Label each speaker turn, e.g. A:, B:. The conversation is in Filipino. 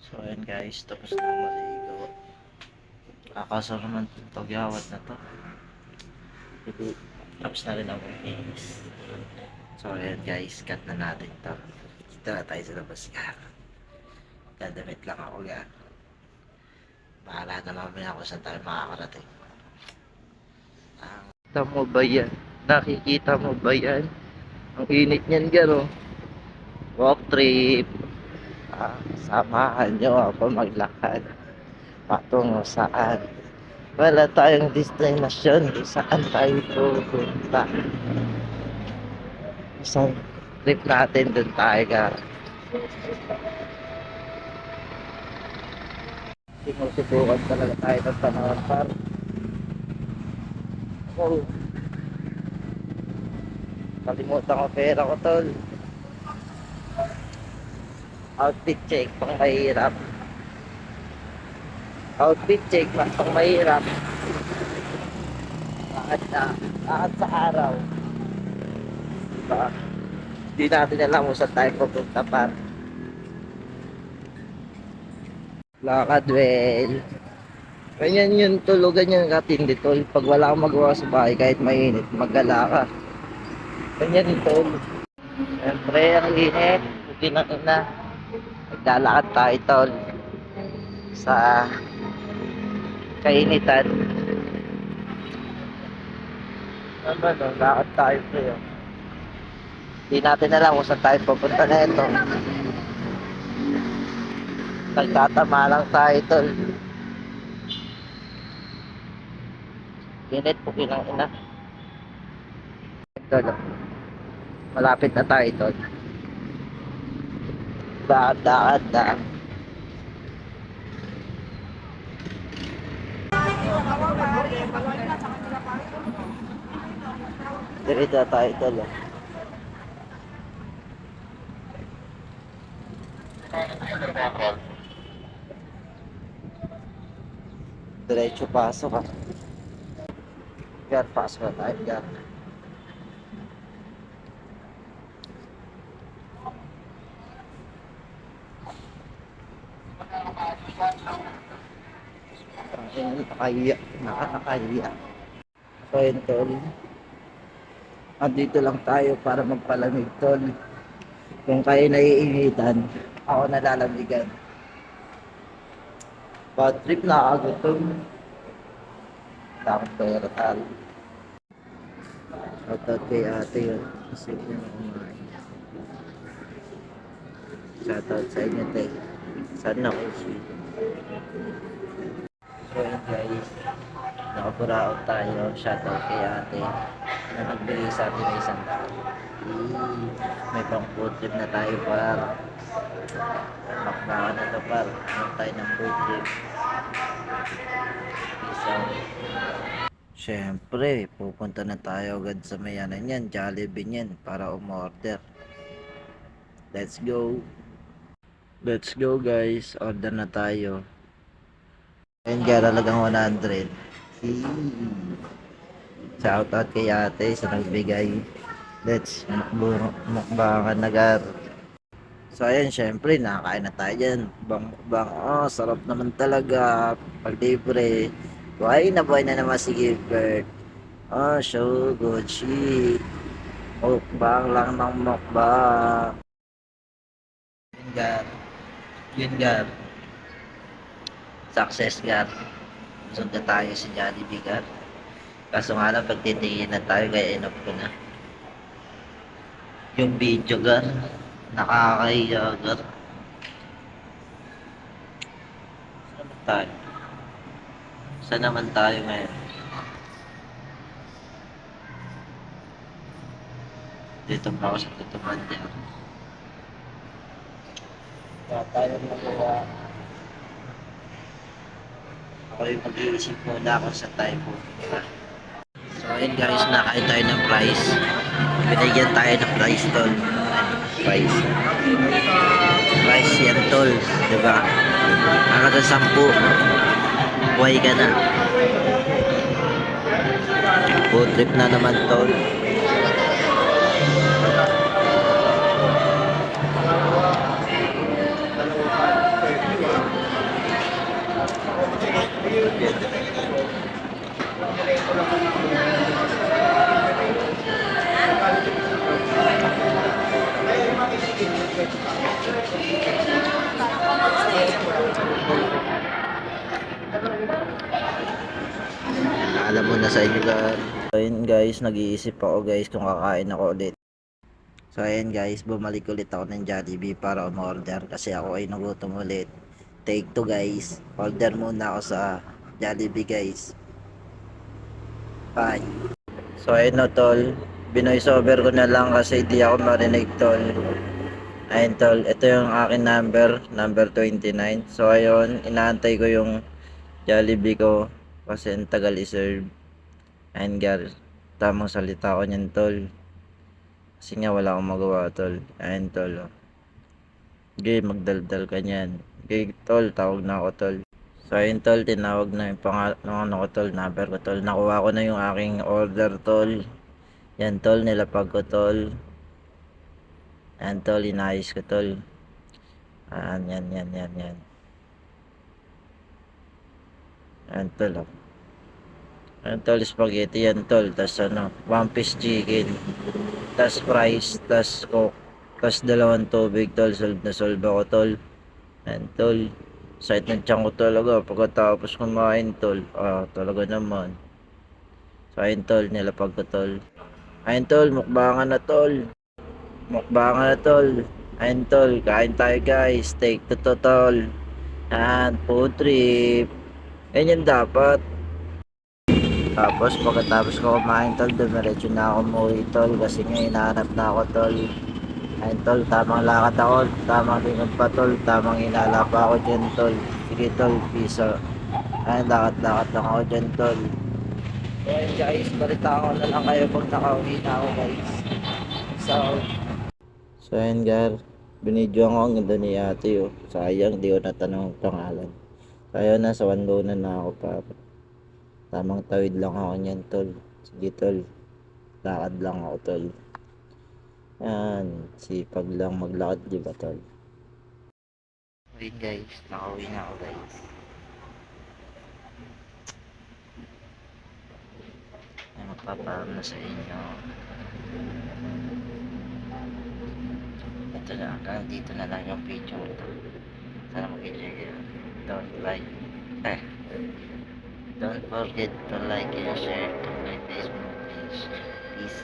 A: So ayan guys, tapos na maligo. Kakasar naman itong tagyawat na to. Tapos na rin ako guys. So ayan guys, cut na natin to. Dito na tayo sa labas ka. Dadamit lang ako ga. Bahala na mamaya ako saan tayo makakarating. Nakikita mo ba yan? Nakikita mo ba yan? Ang init niyan garo. Walk trip. Samahan nyo ako maglakad patungo saan. Wala tayong destinasyon kung saan tayo pupunta. Isang trip natin dun tayo ka. Sinusubukan talaga tayo ng panahon par. Oh, kalimutan ko pera ko tol. Outfit check pang mahirap. Outfit check pang mahirap. Lahat sa araw. Diba? Hindi natin alam kung saan tayo pupunta par. Lakad well. Ganyan yung tulugan yung katindi tol. Pag wala kang magawa sa bahay kahit mainit, maggala ka. Ganyan yung tol. Siyempre ang init. Buti na ina. Naglalakad tayo tol. Sa kainitan. Ano ba no? Lakad tayo pre. Hindi natin alam kung saan tayo pupunta na ito. Nagtatama lang tayo tol. Init po kinang ina. Tol. Malapit na tayo tol. Dakad. Diretso tayo tol. Diretso pasok ka. Gar, pasok na tayo gar. Nakakahiya. So yun tol. Andito lang tayo para magpalamig tol. Kung kayo naiinitan, ako nalalamigan. Bad trip nakakagutom. Takot pera tal. Shoutout kay ate yun. Kasi yun ang kumain. Shoutout sa inyo te. Sana all sweet. So yun guys. Nakapuraot tayo. Shoutout kay ate. Na nagbigay sa atin ng isang tao. May pang food trip na tayo par. Makbaka na to par. Ano tayo ng food trip. Peace out. Siyempre, pupunta na tayo agad sa mayanan yan, Jollibee yan, para umorder. Let's go. Let's go guys, order na tayo. Ayun kaya talagang 100. Shoutout kay ate sa nagbigay. Let's mukbangan na gar. So ayan, syempre, nakakain na tayo dyan. Bang, oh, sarap naman talaga. Pag libre. Buhay na naman si Gilbert. Oh, so good shit. Mukbang lang ng mukbang. Yun gar. Success gar. Sundan tayo sa Jollibee gar. Kaso nga lang pagtitingin na tayo kaya enough ko na. Yung video gar. Nakakahiya gar. Saan naman tayo ngayon? Dito pa ako sa tutupan niya. Kaya tayo magawa. Ako yung mag-iisip muna kung saan tayo pupunta. So ayun guys, nakain tayo ng price. Binigyan tayo ng price tol. Price. Price yan tol. Diba? Hanggang 10. Buhay ka na. Food trip na naman tol. muna sa inyo guys. So yun guys, nag-iisip ako guys kung kakain ako ulit. So ayan guys, bumalik ulit ako ng Jollibee para umorder kasi ako ay nagutom ulit. Take 2 guys, order muna ako sa Jollibee guys. Bye. So ayun no tol, binoise over ko na lang kasi di ako marinig tol. Ayun tol, ito yung akin number 29. So ayun, inaantay ko yung Jollibee ko kasi ang tagal i-serve. Ayun guys, tamang salita ko niyan tol. Kasi nga wala akong magawa tol. Ayun tol. Oh. Okay, magdaldal ka niyan. Okay tol, tawag na ako tol. So ayun tol, tinawag na yung ano ko tol, number ko tol. Nakuha ko na yung aking order tol. Yan tol, nilapag ko tol. Ayan tol, inayos ko tol. Ayan, yan. Ayan tol. Oh. Ayan tol, spaghetti yan tol. Tas ano, one piece chicken. Tas fries, tas coke. Tas dalawang tubig tol. Solve na solve ako tol. Ayan tol. Site ng tiyan ko talaga. Pagkatapos kumain tol. Talaga naman. So ayun tol, nilapag ko tol. Ayun tol, mukbangan na tol. Mukbangan na tol. Ayun tol, kain tayo guys. Take to tol. Ayan, food trip. Ganyan dapat. Tapos pagkatapos ko kumain tol, dumiretso na ako umuwi tol kasi nga hinahanap na ako tol. Ayun tol, tamang lakad ako, tamang lingon pa tol, tamang hinala pa ako dyan tol. Sige tol, peace out. Ayun, lakad-lakad lang ako dyan tol. So ayun guys, balita ko na lang kayo pag nakauwi na ako guys. So ayun guys, binidyo ako ang ganda ni ate oh. Sayang, di ko natanong ang pangalan. So ayun, nasa Wandonan na ako pa. Tamang tawid lang ako niyan tol. Sige tol, lakad lang ako tol. Yan, sipag lang maglakad di ba tol. Wait guys, nakauwi na ako guys. Ay magpapaalam na sa inyo. Ito na, hanggang dito na lang yung video ito. Sana mag-enjoy kayo. Don't forget to like and share to my Facebook page. Peace.